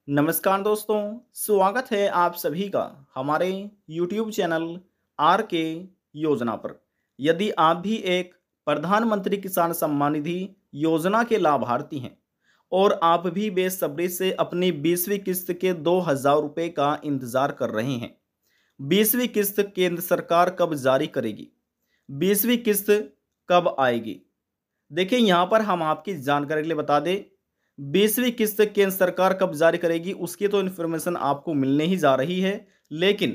नमस्कार दोस्तों, स्वागत है आप सभी का हमारे YouTube चैनल आर के योजना पर। यदि आप भी एक प्रधानमंत्री किसान सम्मान निधि योजना के लाभार्थी हैं और आप भी बेसब्री से अपनी 20वीं किस्त के 2000 रुपये का इंतजार कर रहे हैं। 20वीं किस्त केंद्र सरकार कब जारी करेगी? 20वीं किस्त कब आएगी? देखिए, यहाँ पर हम आपकी जानकारी के लिए बता दें, 20वीं किस्त केंद्र सरकार कब जारी करेगी उसकी तो इन्फॉर्मेशन आपको मिलने ही जा रही है। लेकिन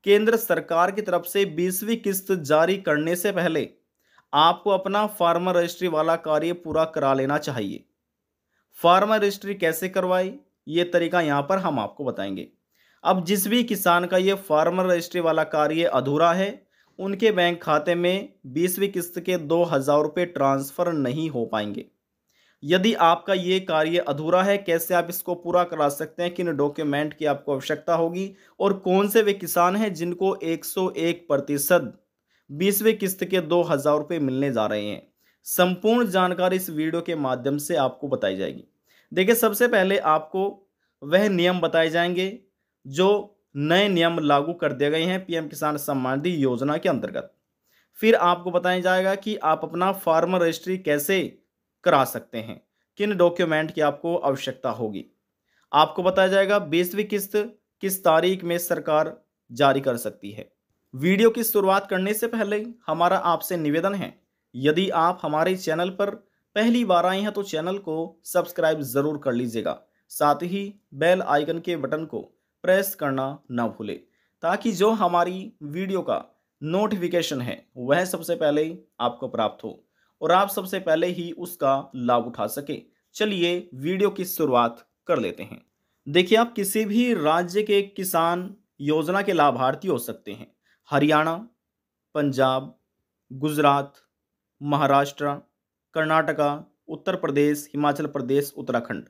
केंद्र सरकार की तरफ से 20वीं किस्त जारी करने से पहले आपको अपना फार्मर रजिस्ट्री वाला कार्य पूरा करा लेना चाहिए। फार्मर रजिस्ट्री कैसे करवाई, ये तरीका यहाँ पर हम आपको बताएंगे। अब जिस भी किसान का ये फार्मर रजिस्ट्री वाला कार्य अधूरा है, उनके बैंक खाते में 20वीं किस्त के 2000 रुपये ट्रांसफर नहीं हो पाएंगे। यदि आपका ये कार्य अधूरा है, कैसे आप इसको पूरा करा सकते हैं, किन डॉक्यूमेंट की आपको आवश्यकता होगी और कौन से वे किसान हैं जिनको 101% 20वीं किस्त के 2000 रुपये मिलने जा रहे हैं, संपूर्ण जानकारी इस वीडियो के माध्यम से आपको बताई जाएगी। देखिए, सबसे पहले आपको वह नियम बताए जाएंगे जो नए नियम लागू कर दिए गए हैं पीएम किसान सम्मान निधि योजना के अंतर्गत। फिर आपको बताया जाएगा कि आप अपना फार्मर रजिस्ट्री कैसे करा सकते हैं, किन डॉक्यूमेंट की आपको आवश्यकता होगी। आपको बताया जाएगा 20वीं किस्त किस तारीख में सरकार जारी कर सकती है। वीडियो की शुरुआत करने से पहले हमारा आपसे निवेदन है, यदि आप हमारे चैनल पर पहली बार आए हैं तो चैनल को सब्सक्राइब जरूर कर लीजिएगा। साथ ही बेल आइकन के बटन को प्रेस करना ना भूले, ताकि जो हमारी वीडियो का नोटिफिकेशन है वह सबसे पहले आपको प्राप्त हो और आप सबसे पहले ही उसका लाभ उठा सके। चलिए वीडियो की शुरुआत कर लेते हैं। देखिए, आप किसी भी राज्य के किसान योजना के लाभार्थी हो सकते हैं। हरियाणा, पंजाब, गुजरात, महाराष्ट्र, कर्नाटका, उत्तर प्रदेश, हिमाचल प्रदेश, उत्तराखंड,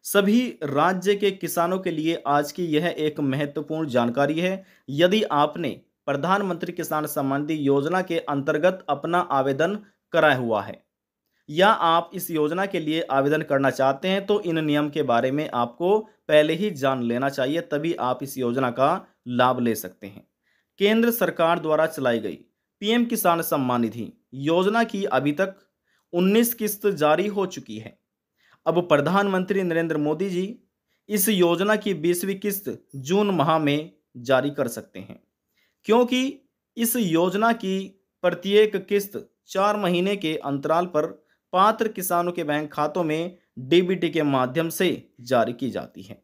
सभी राज्य के किसानों के लिए आज की यह एक महत्वपूर्ण जानकारी है। यदि आपने प्रधानमंत्री किसान सम्मान निधि योजना के अंतर्गत अपना आवेदन कराया हुआ है या आप इस योजना के लिए आवेदन करना चाहते हैं, तो इन नियम के बारे में आपको पहले ही जान लेना चाहिए, तभी आप इस योजना का लाभ ले सकते हैं। केंद्र सरकार द्वारा चलाई गई पीएम किसान सम्मान निधि योजना की अभी तक 19 किस्त जारी हो चुकी है। अब प्रधानमंत्री नरेंद्र मोदी जी इस योजना की 20वीं किस्त जून माह में जारी कर सकते हैं, क्योंकि इस योजना की प्रत्येक किस्त 4 महीने के अंतराल पर पात्र किसानों के बैंक खातों में डीबीटी के माध्यम से जारी की जाती है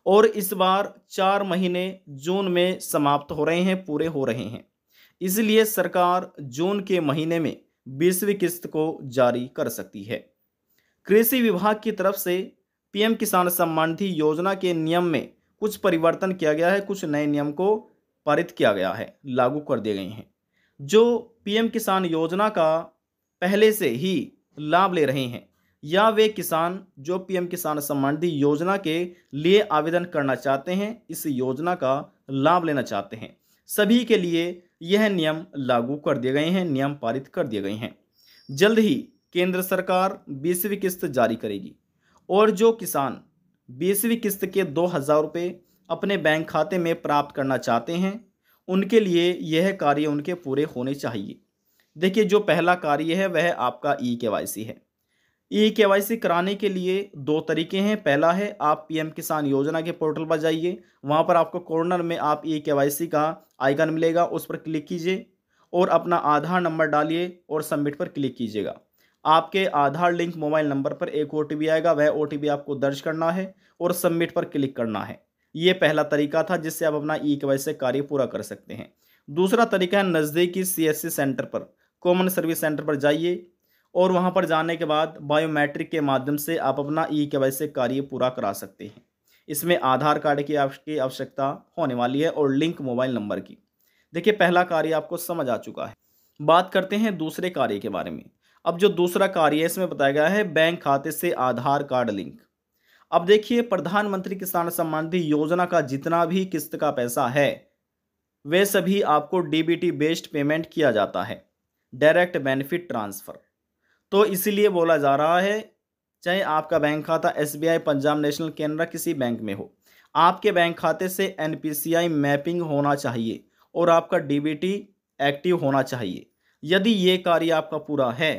और इस बार 4 महीने जून में समाप्त हो रहे हैं, पूरे हो रहे हैं। इसलिए सरकार जून के महीने में 20वीं किस्त को जारी कर सकती है। कृषि विभाग की तरफ से पीएम किसान सम्मान निधि योजना के नियम में कुछ परिवर्तन किया गया है, कुछ नए नियम को पारित किया गया है, लागू कर दिए गए हैं। जो पीएम किसान योजना का पहले से ही लाभ ले रहे हैं या वे किसान जो पीएम किसान सम्मान निधि योजना के लिए आवेदन करना चाहते हैं, इस योजना का लाभ लेना चाहते हैं, सभी के लिए यह नियम लागू कर दिए गए हैं, नियम पारित कर दिए गए हैं। जल्द ही केंद्र सरकार 20वीं किस्त जारी करेगी और जो किसान 20वीं किस्त के 2000 रुपये अपने बैंक खाते में प्राप्त करना चाहते हैं, उनके लिए यह कार्य उनके पूरे होने चाहिए। देखिए, जो पहला कार्य है वह आपका ई-केवाईसी है। ई-केवाईसी कराने के लिए दो तरीके हैं। पहला है, आप पीएम किसान योजना के पोर्टल पर जाइए, वहाँ पर आपको कॉर्नर में आप ई-केवाईसी का आइकन मिलेगा, उस पर क्लिक कीजिए और अपना आधार नंबर डालिए और सबमिट पर क्लिक कीजिएगा। आपके आधार लिंक मोबाइल नंबर पर एक ओटीपी आएगा, वह ओटीपी आपको दर्ज करना है और सबमिट पर क्लिक करना है। ये पहला तरीका था जिससे आप अपना ई-केवाईसी कार्य पूरा कर सकते हैं। दूसरा तरीका है, नज़दीकी सीएससी सेंटर पर, कॉमन सर्विस सेंटर पर जाइए और वहां पर जाने के बाद बायोमेट्रिक के माध्यम से आप अपना ई-केवाईसी कार्य पूरा करा सकते हैं। इसमें आधार कार्ड की आवश्यकता होने वाली है और लिंक मोबाइल नंबर की। देखिए, पहला कार्य आपको समझ आ चुका है। बात करते हैं दूसरे कार्य के बारे में। अब जो दूसरा कार्य है, इसमें बताया गया है बैंक खाते से आधार कार्ड लिंक। अब देखिए, प्रधानमंत्री किसान सम्मान निधि योजना का जितना भी किस्त का पैसा है, वे सभी आपको डीबीटी बेस्ड पेमेंट किया जाता है, डायरेक्ट बेनिफिट ट्रांसफर। तो इसीलिए बोला जा रहा है चाहे आपका बैंक खाता एसबीआई, पंजाब नेशनल, कैनरा किसी बैंक में हो, आपके बैंक खाते से एनपीसीआई मैपिंग होना चाहिए और आपका डीबीटी एक्टिव होना चाहिए। यदि ये कार्य आपका पूरा है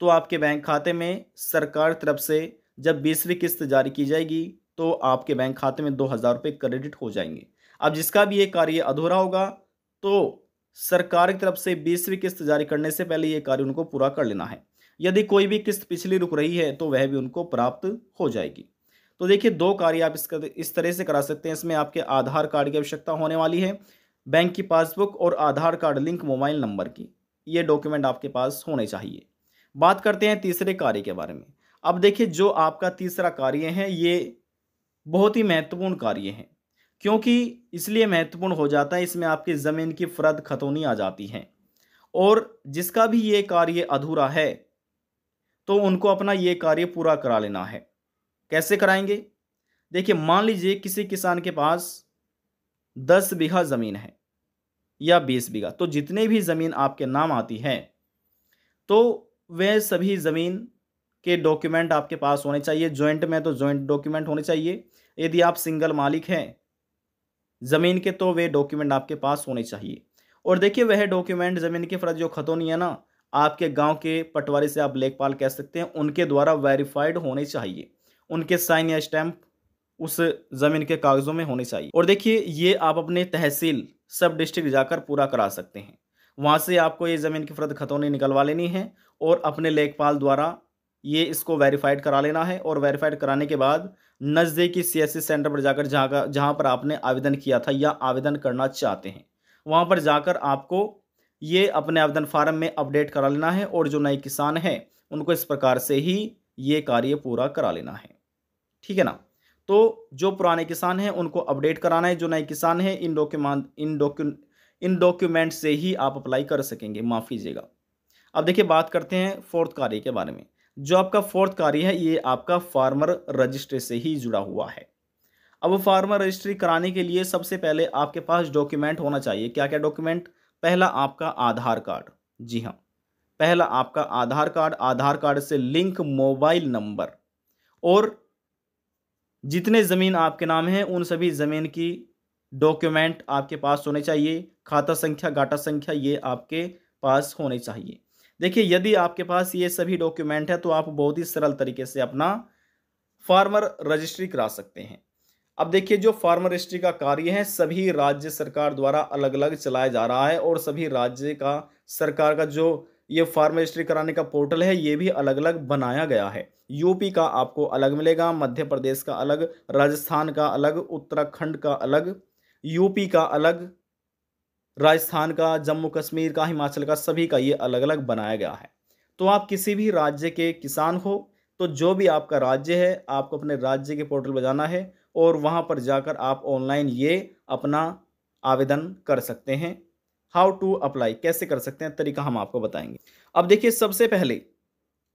तो आपके बैंक खाते में सरकार तरफ से जब 20वीं किस्त जारी की जाएगी तो आपके बैंक खाते में 2000 रुपये क्रेडिट हो जाएंगे। अब जिसका भी ये कार्य अधूरा होगा तो सरकार की तरफ से 20वीं किस्त जारी करने से पहले ये कार्य उनको पूरा कर लेना है। यदि कोई भी किस्त पिछली रुक रही है तो वह भी उनको प्राप्त हो जाएगी। तो देखिए, दो कार्य आप इस तरह से करा सकते हैं। इसमें आपके आधार कार्ड की आवश्यकता होने वाली है, बैंक की पासबुक और आधार कार्ड लिंक मोबाइल नंबर की, ये डॉक्यूमेंट आपके पास होने चाहिए। बात करते हैं तीसरे कार्य के बारे में। अब देखिए, जो आपका तीसरा कार्य है ये बहुत ही महत्वपूर्ण कार्य है। क्योंकि इसलिए महत्वपूर्ण हो जाता है, इसमें आपकी ज़मीन की फ़र्द खतौनी आ जाती है और जिसका भी ये कार्य अधूरा है तो उनको अपना ये कार्य पूरा करा लेना है। कैसे कराएंगे? देखिए, मान लीजिए किसी किसान के पास 10 बीघा ज़मीन है या 20 बीघा, तो जितने भी ज़मीन आपके नाम आती है तो वह सभी ज़मीन के डॉक्यूमेंट आपके पास होने चाहिए। जॉइंट में तो जॉइंट डॉक्यूमेंट होने चाहिए, यदि आप सिंगल मालिक हैं ज़मीन के तो वे डॉक्यूमेंट आपके पास होने चाहिए। और देखिए, वह डॉक्यूमेंट ज़मीन की फ़र्ज जो खतौनी है ना, आपके गांव के पटवारी से आप लेखपाल कह सकते हैं, उनके द्वारा वेरीफाइड होने चाहिए। उनके साइन या स्टैंप उस ज़मीन के कागज़ों में होने चाहिए। और देखिए, ये आप अपने तहसील सब डिस्ट्रिक्ट जाकर पूरा करा सकते हैं। वहाँ से आपको ये ज़मीन की फ़र्द खतौनी निकलवा लेनी है और अपने लेखपाल द्वारा ये इसको वेरीफाइड करा लेना है। और वेरीफाइड कराने के बाद नज़दीकी सीएससी सेंटर पर जाकर जहाँ पर आपने आवेदन किया था या आवेदन करना चाहते हैं, वहाँ पर जाकर आपको ये अपने आवेदन फार्म में अपडेट करा लेना है। और जो नए किसान हैं उनको इस प्रकार से ही ये कार्य पूरा करा लेना है। ठीक है ना? तो जो पुराने किसान हैं उनको अपडेट कराना है, जो नए किसान हैं इन डॉक्यूमेंट से ही आप अप्लाई कर सकेंगे। माफ़ कीजिएगा। अब देखिए, बात करते हैं फोर्थ कार्य के बारे में। जो आपका फोर्थ कार्य है ये आपका फार्मर रजिस्ट्री से ही जुड़ा हुआ है। अब फार्मर रजिस्ट्री कराने के लिए सबसे पहले आपके पास डॉक्यूमेंट होना चाहिए। क्या क्या डॉक्यूमेंट? पहला आपका आधार कार्ड। जी हाँ, पहला आपका आधार कार्ड, आधार कार्ड से लिंक मोबाइल नंबर और जितने ज़मीन आपके नाम है उन सभी ज़मीन की डॉक्यूमेंट आपके पास होने चाहिए। खाता संख्या, गाटा संख्या ये आपके पास होने चाहिए। देखिए, यदि आपके पास ये सभी डॉक्यूमेंट है तो आप बहुत ही सरल तरीके से अपना फार्मर रजिस्ट्री करा सकते हैं। अब देखिए, जो फार्मर रजिस्ट्री का कार्य है सभी राज्य सरकार द्वारा अलग अलग चलाया जा रहा है और सभी राज्य का सरकार का जो ये फार्मर रजिस्ट्री कराने का पोर्टल है ये भी अलग अलग बनाया गया है। यूपी का आपको अलग मिलेगा, मध्य प्रदेश का अलग, राजस्थान का अलग, उत्तराखंड का अलग, यूपी का अलग, राजस्थान का, जम्मू कश्मीर का, हिमाचल का, सभी का ये अलग अलग बनाया गया है। तो आप किसी भी राज्य के किसान हो तो जो भी आपका राज्य है आपको अपने राज्य के पोर्टल पर जाना है और वहाँ पर जाकर आप ऑनलाइन ये अपना आवेदन कर सकते हैं। हाउ टू अप्लाई, कैसे कर सकते हैं, तरीका हम आपको बताएंगे। अब देखिए, सबसे पहले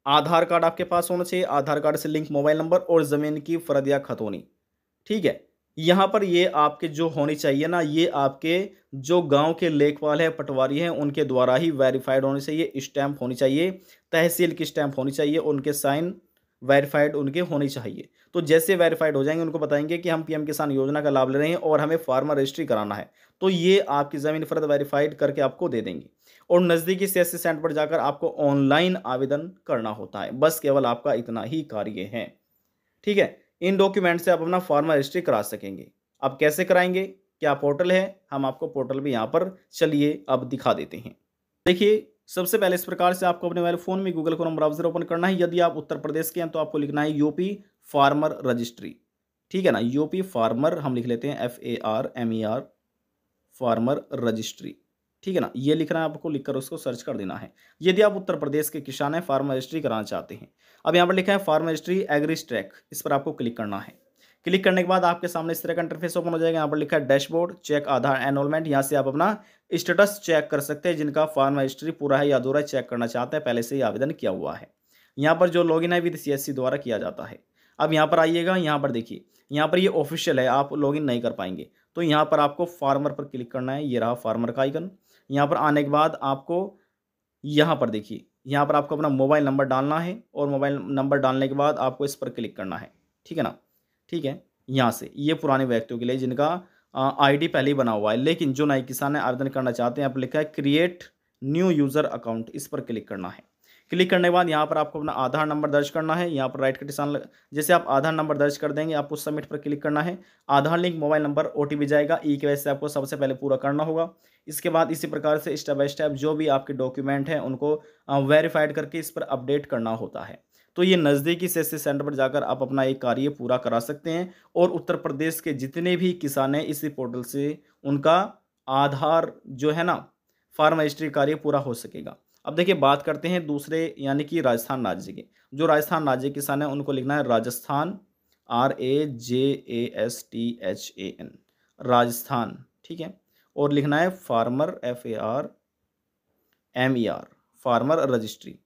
आधार कार्ड आपके पास होना चाहिए, आधार कार्ड से लिंक मोबाइल नंबर और ज़मीन की फ़र्द या खतौनी। ठीक है, यहाँ पर ये आपके जो होनी चाहिए ना, ये आपके जो गांव के लेखपाल है, पटवारी हैं, उनके द्वारा ही वेरीफाइड होनी चाहिए। स्टैंप होनी चाहिए, तहसील की स्टैंप होनी चाहिए, उनके साइन वेरीफाइड उनके होने चाहिए। तो जैसे वेरीफाइड हो जाएंगे उनको बताएंगे कि हम पीएम किसान योजना का लाभ ले रहे हैं और हमें फार्मर रजिस्ट्री कराना है, तो ये आपकी ज़मीन फ़र्द वेरीफाइड करके आपको दे देंगे। और नज़दीकी सीएससी सेंटर पर जाकर आपको ऑनलाइन आवेदन करना होता है। बस केवल आपका इतना ही कार्य है। ठीक है, इन डॉक्यूमेंट से आप अपना फार्मर रजिस्ट्री करा सकेंगे। अब कैसे कराएंगे, क्या पोर्टल है, हम आपको पोर्टल भी यहाँ पर चलिए अब दिखा देते हैं। देखिए, सबसे पहले इस प्रकार से आपको अपने मोबाइल फ़ोन में गूगल क्रोम ब्राउज़र ओपन करना है। यदि आप उत्तर प्रदेश के हैं तो आपको लिखना है यूपी फार्मर रजिस्ट्री। ठीक है ना, यूपी फार्मर हम लिख लेते हैं FARMER फार्मर रजिस्ट्री। ठीक है ना, ये लिखना है आपको, लिखकर उसको सर्च कर देना है। यदि आप उत्तर प्रदेश के किसान हैं, फार्मर रजिस्ट्री कराना चाहते हैं। अब यहाँ पर लिखा है फार्मर रजिस्ट्री एग्रीस्ट्रैक, इस पर आपको क्लिक करना है। क्लिक करने के बाद आपके सामने इस तरह का इंटरफेस ओपन हो जाएगा। यहाँ पर लिखा है डैशबोर्ड, चेक आधार एनरोलमेंट। यहाँ से आप अपना स्टेटस चेक कर सकते हैं। जिनका फार्मर रजिस्ट्री पूरा है या अधूरा चेक करना चाहते हैं, पहले से ही आवेदन किया हुआ है। यहाँ पर जो लॉगिन है विद CSC द्वारा किया जाता है। अब यहाँ पर आइएगा, यहाँ पर देखिए, यहाँ पर ये ऑफिशियल है, आप लॉगिन नहीं कर पाएंगे। तो यहाँ पर आपको फार्मर पर क्लिक करना है। ये रहा फार्मर का आइकन। यहाँ पर आने के बाद आपको यहाँ पर देखिए, यहाँ पर आपको अपना मोबाइल नंबर डालना है और मोबाइल नंबर डालने के बाद आपको इस पर क्लिक करना है, ठीक है ना? ठीक है, यहाँ से ये पुराने व्यक्तियों के लिए जिनका आईडी पहले ही बना हुआ है, लेकिन जो नए किसान हैं आवेदन करना चाहते हैं, यहाँ पर लिखा है क्रिएट न्यू यूज़र अकाउंट, इस पर क्लिक करना है। क्लिक करने के बाद यहाँ पर आपको अपना आधार नंबर दर्ज करना है, यहाँ पर राइट का निशान जैसे आप आधार नंबर दर्ज कर देंगे आपको सबमिट पर क्लिक करना है। आधार लिंक मोबाइल नंबर ओटीपी जाएगा, ई-केवाईसी आपको सबसे पहले पूरा करना होगा। इसके बाद इसी प्रकार से स्टेप बाय स्टेप जो भी आपके डॉक्यूमेंट हैं उनको वेरीफाइड करके इस पर अपडेट करना होता है। तो ये नज़दीकी सीएससी सेंटर पर जाकर आप अपना एक कार्य पूरा करा सकते हैं और उत्तर प्रदेश के जितने भी किसान हैं इसी पोर्टल से उनका आधार जो है ना फार्म रजिस्ट्री कार्य पूरा हो सकेगा। अब देखिए बात करते हैं दूसरे यानी कि राजस्थान राज्य के। जो राजस्थान राज्य के किसान हैं उनको लिखना है राजस्थान, RAJASTHAN, राजस्थान, ठीक है? और लिखना है फार्मर, FARMER, फार्मर रजिस्ट्री,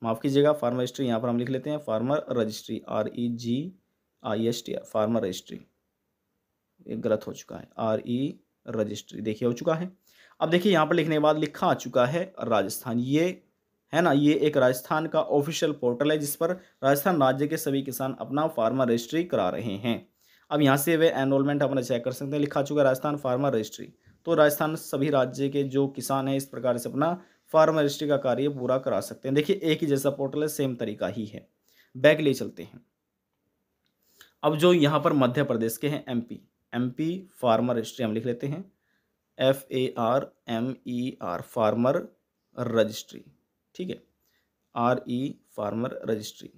माफ़ कीजिएगा फार्मर रजिस्ट्री, यहाँ पर हम लिख लेते हैं farmer registry, REGISTR, farmer registry, ये गलत हो चुका है, RE रजिस्ट्री, देखिए हो चुका है। अब देखिए यहाँ पर लिखने के बाद लिखा आ चुका है राजस्थान, ये है ना, ये एक राजस्थान का ऑफिशियल पोर्टल है जिस पर राजस्थान राज्य के सभी किसान अपना फार्मर रजिस्ट्री करा रहे हैं। अब यहाँ से वे एनरोलमेंट अपना चेक कर सकते हैं, लिखा चुका है राजस्थान फार्मर रजिस्ट्री। तो राजस्थान सभी राज्य के जो किसान हैं इस प्रकार से अपना फार्मर रजिस्ट्री का कार्य पूरा करा सकते हैं। देखिए एक ही जैसा पोर्टल है, सेम तरीका ही है। बैक ले चलते हैं। अब जो यहाँ पर मध्य प्रदेश के हैं MP फार्मर रजिस्ट्री हम लिख लेते हैं, FARMER, फार्मर रजिस्ट्री, ठीक है, RE फार्मर रजिस्ट्री।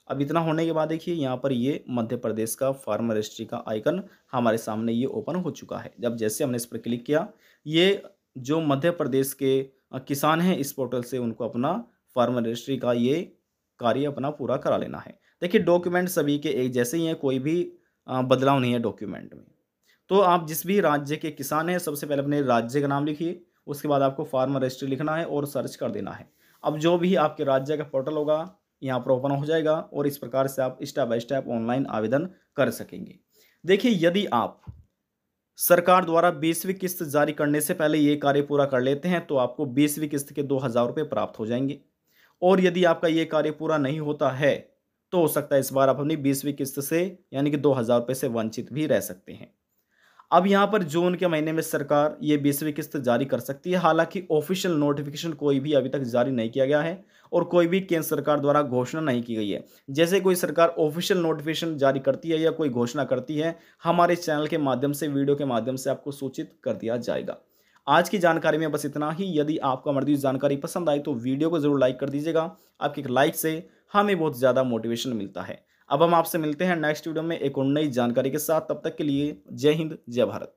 अब इतना होने के बाद देखिए यहाँ पर ये मध्य प्रदेश का फार्मर रजिस्ट्री का आइकन हमारे सामने ये ओपन हो चुका है। जब जैसे हमने इस पर क्लिक किया, ये जो मध्य प्रदेश के किसान हैं इस पोर्टल से उनको अपना फार्मर रजिस्ट्री का ये कार्य अपना पूरा करा लेना है। देखिए डॉक्यूमेंट सभी के एक जैसे ही हैं, कोई भी बदलाव नहीं है डॉक्यूमेंट में। तो आप जिस भी राज्य के किसान हैं सबसे पहले अपने राज्य का नाम लिखिए, उसके बाद आपको फार्मर रजिस्ट्री लिखना है और सर्च कर देना है। अब जो भी आपके राज्य का पोर्टल होगा यहाँ पर ओपन हो जाएगा और इस प्रकार से आप स्टेप बाय स्टेप ऑनलाइन आवेदन कर सकेंगे। देखिए यदि आप सरकार द्वारा 20वीं किस्त जारी करने से पहले ये कार्य पूरा कर लेते हैं तो आपको 20वीं किस्त के 2000 रुपये प्राप्त हो जाएंगे। और यदि आपका ये कार्य पूरा नहीं होता है तो हो सकता है इस बार आप अपनी 20वीं किस्त से यानी कि 2000 रुपये से वंचित भी रह सकते हैं। अब यहाँ पर जून के महीने में सरकार ये 20वीं किस्त जारी कर सकती है। हालांकि ऑफिशियल नोटिफिकेशन कोई भी अभी तक जारी नहीं किया गया है और कोई भी केंद्र सरकार द्वारा घोषणा नहीं की गई है। जैसे कोई सरकार ऑफिशियल नोटिफिकेशन जारी करती है या कोई घोषणा करती है, हमारे चैनल के माध्यम से, वीडियो के माध्यम से आपको सूचित कर दिया जाएगा। आज की जानकारी में बस इतना ही। यदि आपको हमारी जानकारी पसंद आई तो वीडियो को जरूर लाइक कर दीजिएगा। आपके एक लाइक से हमें बहुत ज़्यादा मोटिवेशन मिलता है। अब हम आपसे मिलते हैं नेक्स्ट वीडियो में एक और नई जानकारी के साथ। तब तक के लिए जय हिंद, जय भारत।